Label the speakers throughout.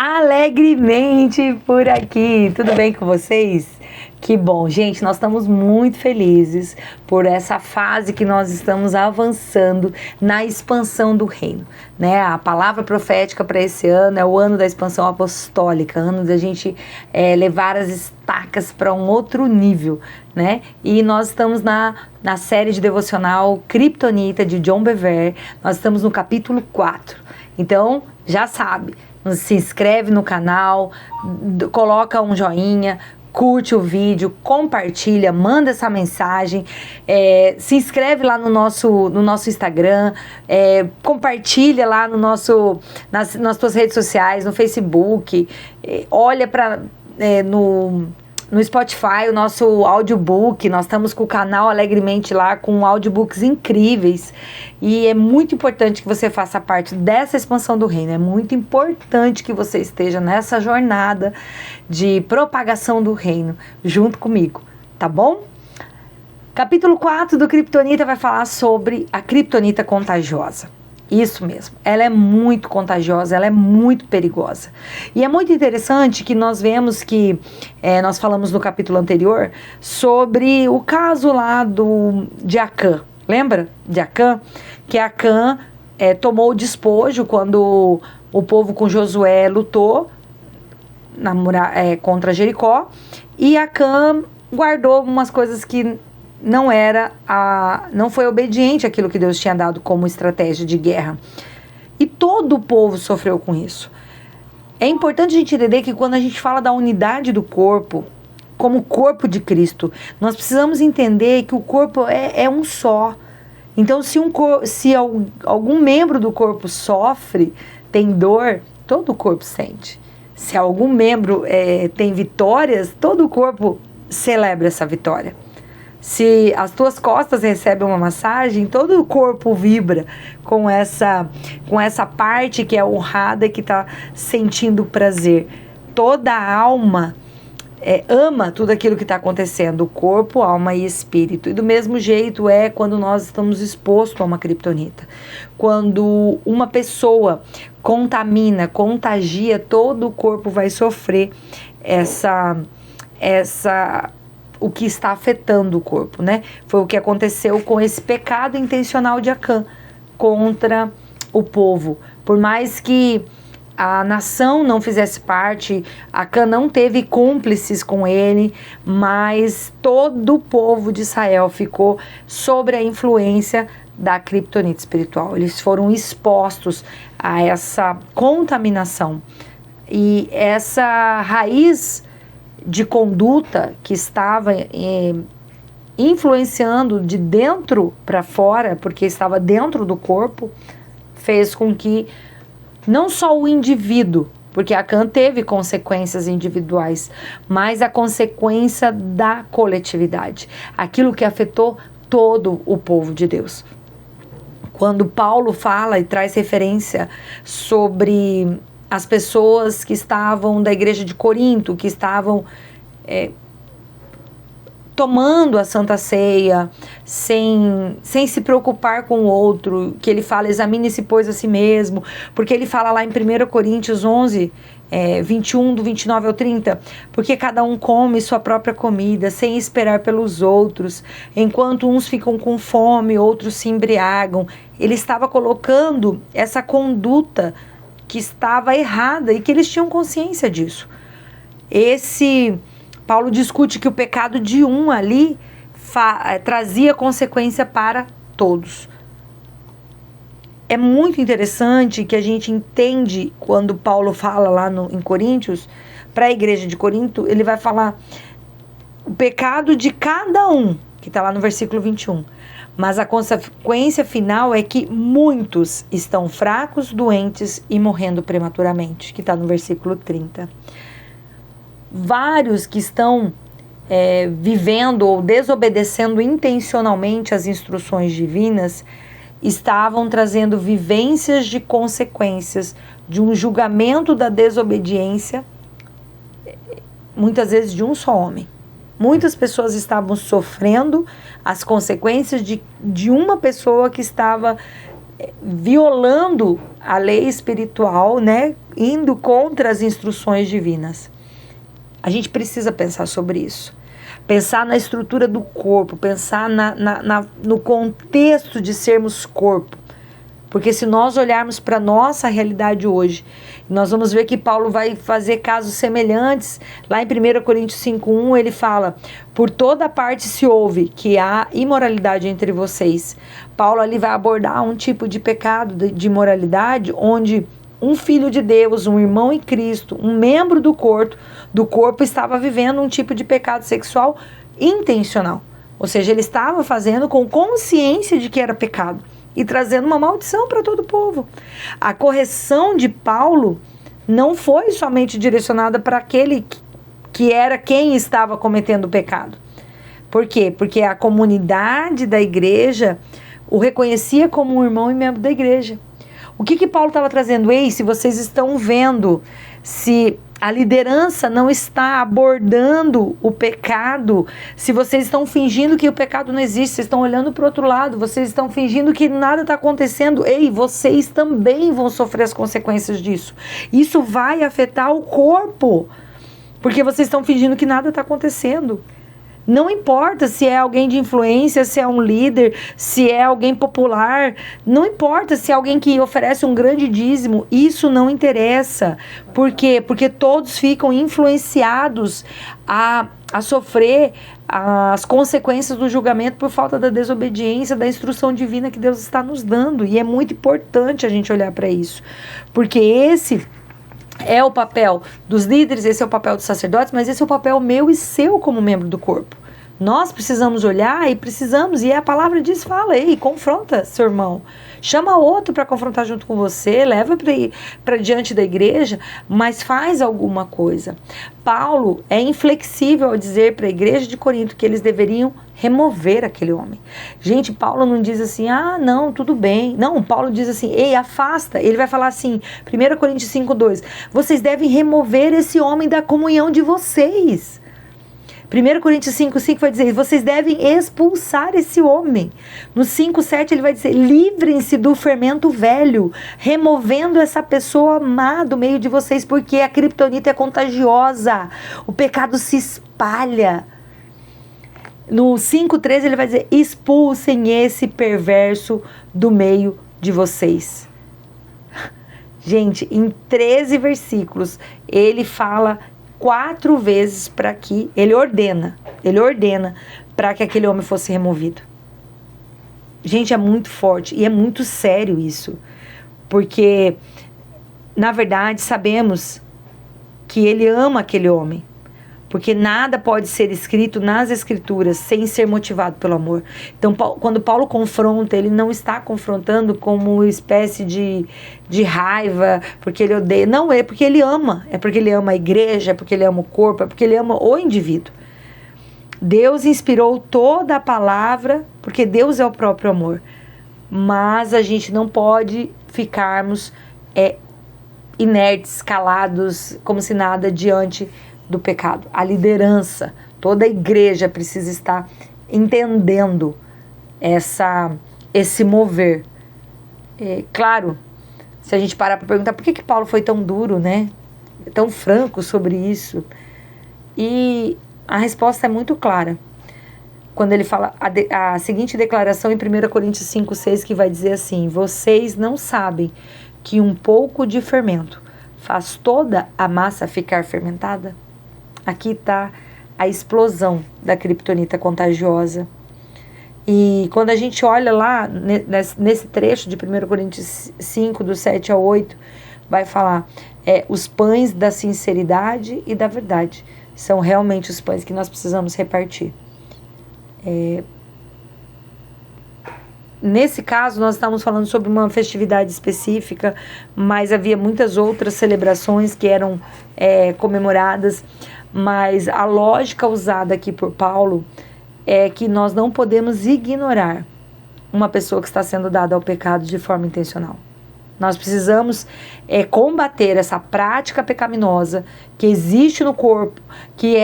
Speaker 1: alegremente por aqui. Tudo bem com vocês? Que bom, gente, nós estamos muito felizes por essa fase que nós estamos avançando na expansão do reino, né? A palavra profética para esse ano é o ano da expansão apostólica, ano da gente levar as estacas para um outro nível, né? E nós estamos na série de devocional Kryptonita, de John Bevere. Nós estamos no capítulo 4. Então, já sabe, se inscreve no canal, coloca um joinha, curte o vídeo, compartilha, manda essa mensagem, se inscreve lá no nosso Instagram, compartilha lá nas tuas redes sociais, no Facebook, olha no Spotify, o nosso audiobook. Nós estamos com o canal Alegremente lá, com audiobooks incríveis, e é muito importante que você faça parte dessa expansão do reino. É muito importante que você esteja nessa jornada de propagação do reino junto comigo, tá bom? Capítulo 4 do Kryptonita vai falar sobre a Kryptonita contagiosa. Isso mesmo, ela é muito contagiosa, ela é muito perigosa. E é muito interessante que nós vemos que, nós falamos no capítulo anterior, sobre o caso lá de Acã. Lembra de Acã? Que Acã tomou o despojo quando o povo com Josué lutou contra Jericó. E Acã guardou umas coisas que não foi obediente àquilo que Deus tinha dado como estratégia de guerra. E todo o povo sofreu com isso. É importante a gente entender que quando a gente fala da unidade do corpo, como corpo de Cristo, nós precisamos entender que o corpo é um só. Então, se algum membro do corpo sofre, tem dor, todo o corpo sente. Se algum membro tem vitórias, todo o corpo celebra essa vitória. Se as tuas costas recebem uma massagem, todo o corpo vibra com essa parte que é honrada e que está sentindo prazer. Toda a alma ama tudo aquilo que está acontecendo, o corpo, alma e espírito. E do mesmo jeito quando nós estamos expostos a uma kryptonita. Quando uma pessoa contagia, todo o corpo vai sofrer o que está afetando o corpo, né? Foi o que aconteceu com esse pecado intencional de Acã contra o povo. Por mais que a nação não fizesse parte, Acã não teve cúmplices com ele, mas todo o povo de Israel ficou sob a influência da kryptonita espiritual. Eles foram expostos a essa contaminação. E essa raiz de conduta que estava influenciando de dentro para fora, porque estava dentro do corpo, fez com que não só o indivíduo, porque Acã teve consequências individuais, mas a consequência da coletividade, aquilo que afetou todo o povo de Deus. Quando Paulo fala e traz referência sobre as pessoas que estavam da igreja de Corinto, que estavam tomando a Santa Ceia, sem se preocupar com o outro, que ele fala, examine-se, pois, a si mesmo, porque ele fala lá em 1 Coríntios 11, 21, do 29 ao 30, porque cada um come sua própria comida, sem esperar pelos outros, enquanto uns ficam com fome, outros se embriagam. Ele estava colocando essa conduta que estava errada e que eles tinham consciência disso. Paulo discute que o pecado de um ali trazia consequência para todos. É muito interessante que a gente entende quando Paulo fala lá em Coríntios, para a igreja de Corinto, ele vai falar o pecado de cada um, que está lá no versículo 21. Mas a consequência final é que muitos estão fracos, doentes e morrendo prematuramente, que está no versículo 30. Vários que estão vivendo ou desobedecendo intencionalmente as instruções divinas estavam trazendo vivências de consequências de um julgamento da desobediência, muitas vezes de um só homem. Muitas pessoas estavam sofrendo as consequências de uma pessoa que estava violando a lei espiritual, né? Indo contra as instruções divinas. A gente precisa pensar sobre isso. Pensar na estrutura do corpo, pensar no contexto de sermos corpo. Porque se nós olharmos para a nossa realidade hoje, nós vamos ver que Paulo vai fazer casos semelhantes. Lá em 1 Coríntios 5:1 ele fala: por toda parte se ouve que há imoralidade entre vocês. Paulo ali vai abordar um tipo de pecado, de imoralidade, onde um filho de Deus, um irmão em Cristo, um membro do corpo estava vivendo um tipo de pecado sexual intencional. Ou seja, ele estava fazendo com consciência de que era pecado e trazendo uma maldição para todo o povo. A correção de Paulo não foi somente direcionada para aquele que era quem estava cometendo o pecado. Por quê? Porque a comunidade da igreja o reconhecia como um irmão e membro da igreja. O que Paulo estava trazendo? Ei, se vocês estão vendo, se a liderança não está abordando o pecado, se vocês estão fingindo que o pecado não existe, vocês estão olhando para o outro lado, vocês estão fingindo que nada está acontecendo, ei, vocês também vão sofrer as consequências disso. Isso vai afetar o corpo, porque vocês estão fingindo que nada está acontecendo. Não importa se é alguém de influência, se é um líder, se é alguém popular, não importa se é alguém que oferece um grande dízimo, isso não interessa. Por quê? Porque todos ficam influenciados a sofrer as consequências do julgamento por falta da desobediência, da instrução divina que Deus está nos dando. E é muito importante a gente olhar para isso, porque esse é o papel dos líderes, esse é o papel dos sacerdotes, mas esse é o papel meu e seu como membro do corpo. Nós precisamos olhar e a palavra diz, fala, ei, confronta seu irmão. Chama outro para confrontar junto com você, leva para diante da igreja, mas faz alguma coisa. Paulo é inflexível ao dizer para a igreja de Corinto que eles deveriam remover aquele homem. Gente, Paulo não diz assim, não, tudo bem. Não, Paulo diz assim, ei, afasta. Ele vai falar assim, 1 Coríntios 5:2, vocês devem remover esse homem da comunhão de vocês. 1 Coríntios 5:5 vai dizer, vocês devem expulsar esse homem. No 5:7 ele vai dizer, livrem-se do fermento velho, removendo essa pessoa má do meio de vocês, porque a criptonita é contagiosa, o pecado se espalha. No 5:13 ele vai dizer, expulsem esse perverso do meio de vocês. Gente, em 13 versículos, ele fala 4 vezes para que ele ordena para que aquele homem fosse removido. Gente, é muito forte e é muito sério isso, porque na verdade sabemos que ele ama aquele homem, porque nada pode ser escrito nas escrituras sem ser motivado pelo amor. Então, quando Paulo confronta, ele não está confrontando como uma espécie de raiva, porque ele odeia. Não, é porque ele ama. É porque ele ama a igreja, é porque ele ama o corpo, é porque ele ama o indivíduo. Deus inspirou toda a palavra, porque Deus é o próprio amor. Mas a gente não pode ficarmos inertes, calados, como se nada diante do pecado. A liderança, toda a igreja precisa estar entendendo esse mover. Claro, se a gente parar para perguntar por que Paulo foi tão duro, né? Tão franco sobre isso. E a resposta é muito clara. Quando ele fala a seguinte declaração em 1 Coríntios 5:6, que vai dizer assim, vocês não sabem que um pouco de fermento faz toda a massa ficar fermentada? Aqui está a explosão da criptonita contagiosa. E quando a gente olha lá, nesse trecho de 1 Coríntios 5, do 7 ao 8, vai falar, os pães da sinceridade e da verdade. São realmente os pães que nós precisamos repartir. Nesse caso, nós estamos falando sobre uma festividade específica, mas havia muitas outras celebrações que eram comemoradas. Mas a lógica usada aqui por Paulo é que nós não podemos ignorar uma pessoa que está sendo dada ao pecado de forma intencional. Nós precisamos combater essa prática pecaminosa que existe no corpo, que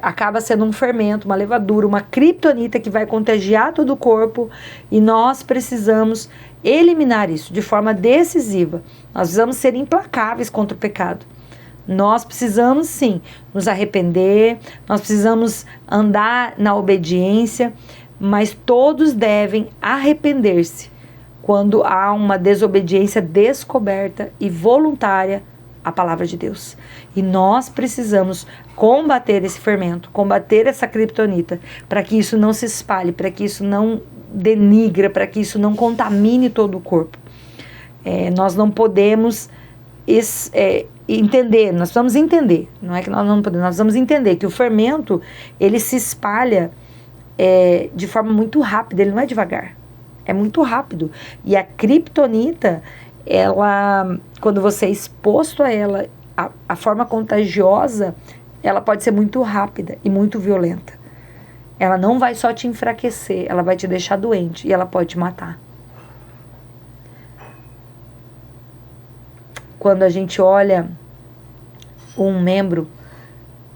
Speaker 1: acaba sendo um fermento, uma levadura, uma criptonita que vai contagiar todo o corpo, e nós precisamos eliminar isso de forma decisiva. Nós precisamos ser implacáveis contra o pecado. Nós precisamos sim nos arrepender, nós precisamos andar na obediência, mas todos devem arrepender-se quando há uma desobediência descoberta e voluntária à palavra de Deus. E nós precisamos combater esse fermento, combater essa criptonita, para que isso não se espalhe, para que isso não denigra, para que isso não contamine todo o corpo. Nós não podemos entender, nós precisamos entender, não é que nós não podemos, nós precisamos entender que o fermento, ele se espalha de forma muito rápida, ele não é devagar, é muito rápido. E a criptonita, ela, quando você é exposto a ela, a forma contagiosa, ela pode ser muito rápida e muito violenta. Ela não vai só te enfraquecer, ela vai te deixar doente e ela pode te matar. Quando a gente olha um membro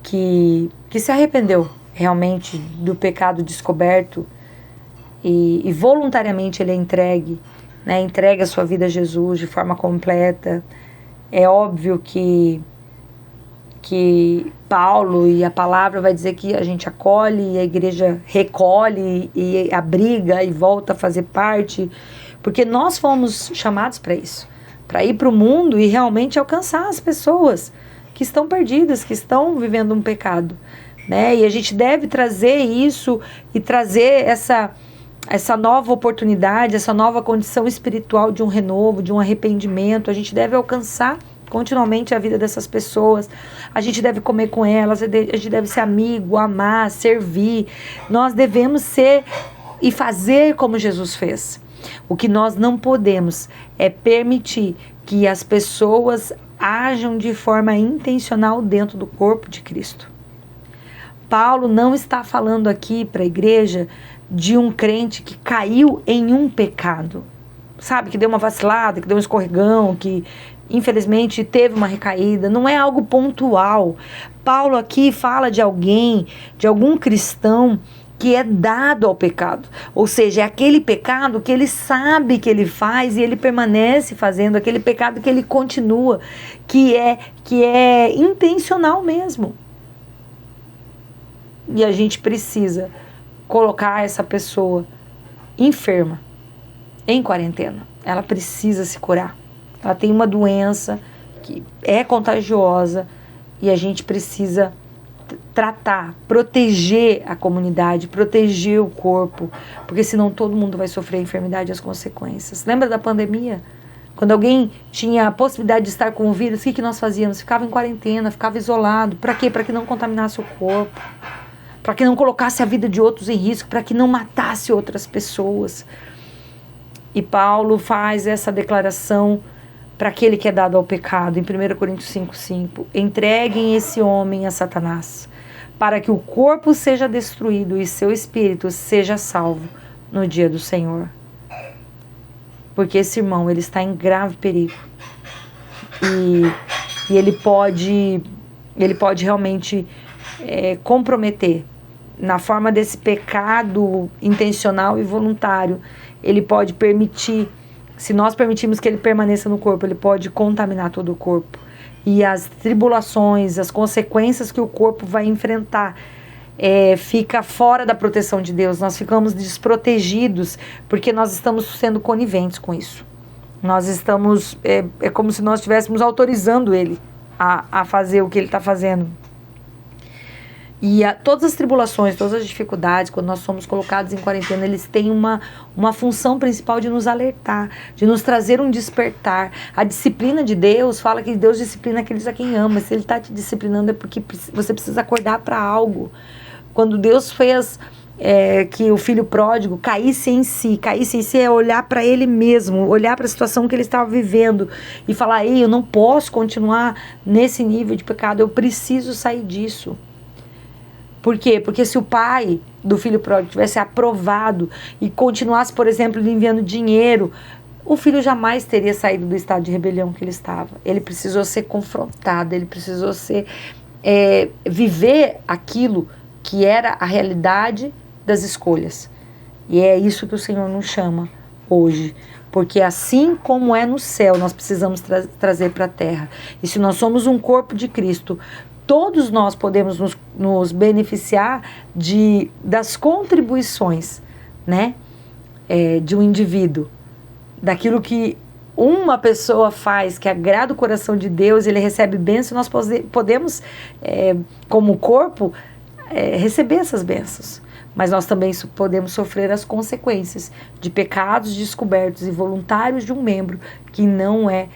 Speaker 1: que se arrependeu realmente do pecado descoberto e voluntariamente ele é entregue, né, entrega a sua vida a Jesus de forma completa, é óbvio que Paulo e a palavra vai dizer que a gente acolhe e a igreja recolhe e abriga e volta a fazer parte, porque nós fomos chamados para isso, para ir para o mundo e realmente alcançar as pessoas que estão perdidas, que estão vivendo um pecado, né? E a gente deve trazer isso e trazer essa nova oportunidade, essa nova condição espiritual de um renovo, de um arrependimento. A gente deve alcançar continuamente a vida dessas pessoas, a gente deve comer com elas, a gente deve ser amigo, amar, servir. Nós devemos ser e fazer como Jesus fez. O que nós não podemos é permitir que as pessoas ajam de forma intencional dentro do corpo de Cristo. Paulo não está falando aqui para a igreja de um crente que caiu em um pecado, sabe, que deu uma vacilada, que deu um escorregão, que infelizmente teve uma recaída. Não é algo pontual. Paulo aqui fala de alguém, de algum cristão que é dado ao pecado, ou seja, é aquele pecado que ele sabe que ele faz e ele permanece fazendo, aquele pecado que ele continua, que é intencional mesmo. E a gente precisa colocar essa pessoa enferma, em quarentena. Ela precisa se curar. Ela tem uma doença que é contagiosa e a gente precisa tratar, proteger a comunidade, proteger o corpo, porque senão todo mundo vai sofrer a enfermidade e as consequências. Lembra da pandemia? Quando alguém tinha a possibilidade de estar com o vírus, o que nós fazíamos? Ficava em quarentena, ficava isolado. Para quê? Para que não contaminasse o corpo, para que não colocasse a vida de outros em risco, para que não matasse outras pessoas. E Paulo faz essa declaração para aquele que é dado ao pecado, em 1 Coríntios 5:5, entreguem esse homem a Satanás, para que o corpo seja destruído e seu espírito seja salvo no dia do Senhor. Porque esse irmão, ele está em grave perigo. E ele pode realmente comprometer, na forma desse pecado intencional e voluntário, ele pode permitir. Se nós permitirmos que ele permaneça no corpo, ele pode contaminar todo o corpo. E as tribulações, as consequências que o corpo vai enfrentar, fica fora da proteção de Deus. Nós ficamos desprotegidos, porque nós estamos sendo coniventes com isso. Nós estamos, é como se nós estivéssemos autorizando ele a fazer o que ele está fazendo. E todas as tribulações, todas as dificuldades, quando nós somos colocados em quarentena, eles têm uma função principal de nos alertar, de nos trazer um despertar. A disciplina de Deus fala que Deus disciplina aqueles a quem ama. Se Ele está te disciplinando é porque você precisa acordar para algo. Quando Deus fez que o filho pródigo caísse em si é olhar para ele mesmo, olhar para a situação que ele estava vivendo e falar: ei, eu não posso continuar nesse nível de pecado, eu preciso sair disso. Por quê? Porque se o pai do filho pródigo tivesse aprovado e continuasse, por exemplo, enviando dinheiro, o filho jamais teria saído do estado de rebelião que ele estava. Ele precisou ser confrontado, ele precisou viver aquilo que era a realidade das escolhas. E é isso que o Senhor nos chama hoje. Porque assim como é no céu, nós precisamos trazer para a terra. E se nós somos um corpo de Cristo, todos nós podemos nos beneficiar das contribuições, né, de um indivíduo. Daquilo que uma pessoa faz, que agrada o coração de Deus, ele recebe bênção, nós podemos, como corpo, receber essas bênçãos. Mas nós também podemos sofrer as consequências de pecados descobertos e voluntários de um membro que não é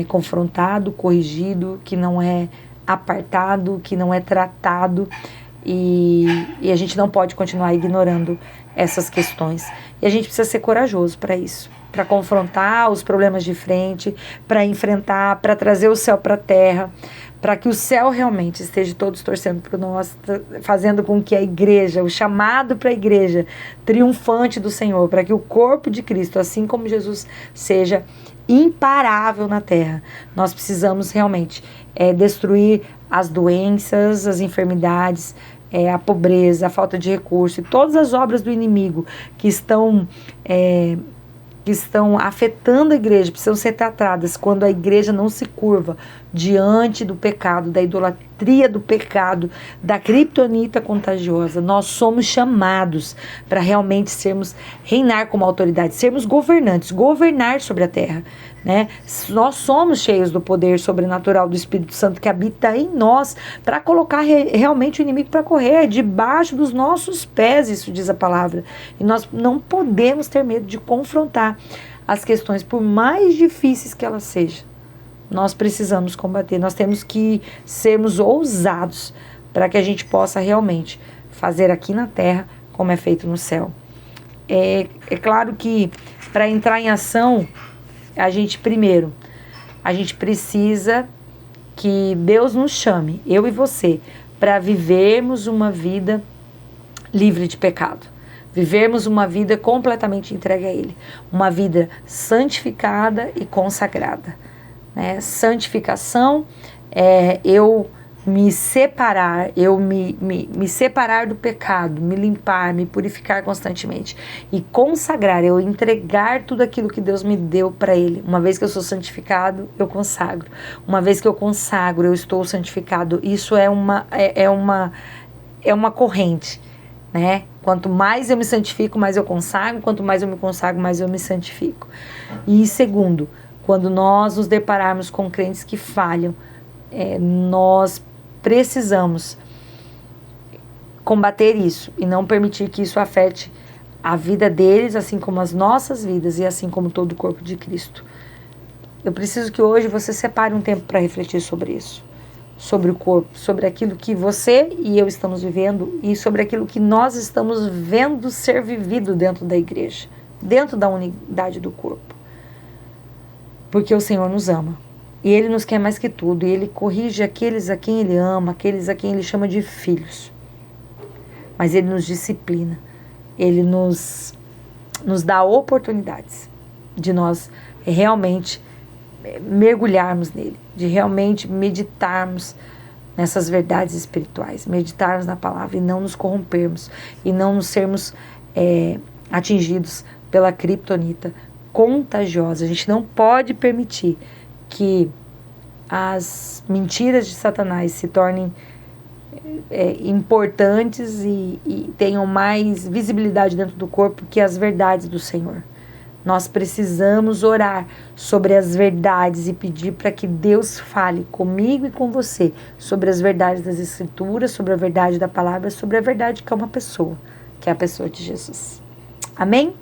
Speaker 1: confrontado, corrigido, que não é apartado, que não é tratado, e a gente não pode continuar ignorando essas questões. E a gente precisa ser corajoso para isso, para confrontar os problemas de frente, para enfrentar, para trazer o céu para a terra, para que o céu realmente esteja todos torcendo por nós, fazendo com que a igreja, o chamado para a igreja triunfante do Senhor, para que o corpo de Cristo, assim como Jesus, seja imparável na terra. Nós precisamos realmente destruir as doenças, as enfermidades, a pobreza, a falta de recurso e todas as obras do inimigo que estão afetando a igreja, precisam ser tratadas quando a igreja não se curva diante do pecado, da idolatria do pecado, da criptonita contagiosa. Nós somos chamados para realmente reinar como autoridade, sermos governantes, governar sobre a terra, né? Nós somos cheios do poder sobrenatural do Espírito Santo que habita em nós para colocar realmente o inimigo para correr debaixo dos nossos pés, isso diz a palavra. E nós não podemos ter medo de confrontar as questões, por mais difíceis que elas sejam. Nós precisamos combater, nós temos que sermos ousados para que a gente possa realmente fazer aqui na terra como é feito no céu. É claro que para entrar em ação, a gente precisa que Deus nos chame, eu e você, para vivermos uma vida livre de pecado. Vivermos uma vida completamente entregue a Ele. Uma vida santificada e consagrada. Né? Santificação é eu me separar, me separar do pecado, me limpar, me purificar constantemente. E consagrar, eu entregar tudo aquilo que Deus me deu para Ele. Uma vez que eu sou santificado, eu consagro. Uma vez que eu consagro, eu estou santificado. Isso é uma corrente, né? Quanto mais eu me santifico, mais eu consagro. Quanto mais eu me consagro, mais eu me santifico. E segundo, quando nós nos depararmos com crentes que falham, nós precisamos combater isso e não permitir que isso afete a vida deles, assim como as nossas vidas e assim como todo o corpo de Cristo. Eu preciso que hoje você separe um tempo para refletir sobre isso, sobre o corpo, sobre aquilo que você e eu estamos vivendo e sobre aquilo que nós estamos vendo ser vivido dentro da igreja, dentro da unidade do corpo. Porque o Senhor nos ama. E Ele nos quer mais que tudo. E Ele corrige aqueles a quem Ele ama, aqueles a quem Ele chama de filhos. Mas Ele nos disciplina. Ele nos dá oportunidades de nós realmente mergulharmos nele, de realmente meditarmos nessas verdades espirituais, meditarmos na palavra e não nos corrompermos e não nos sermos atingidos pela criptonita contagiosa. A gente não pode permitir que as mentiras de Satanás se tornem importantes e tenham mais visibilidade dentro do corpo que as verdades do Senhor. Nós precisamos orar sobre as verdades e pedir para que Deus fale comigo e com você sobre as verdades das Escrituras, sobre a verdade da palavra, sobre a verdade que é uma pessoa, que é a pessoa de Jesus. Amém?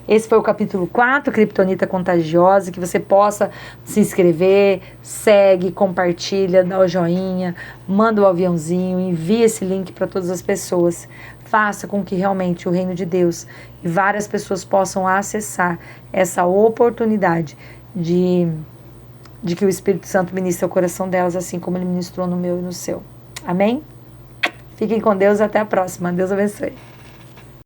Speaker 1: Esse foi o capítulo 4, Criptonita Contagiosa. Que você possa se inscrever, segue, compartilha, dá o joinha, manda o aviãozinho, envia esse link para todas as pessoas. Faça com que realmente o reino de Deus e várias pessoas possam acessar essa oportunidade de que o Espírito Santo ministre o coração delas, assim como Ele ministrou no meu e no seu. Amém? Fiquem com Deus, até a próxima. Deus abençoe.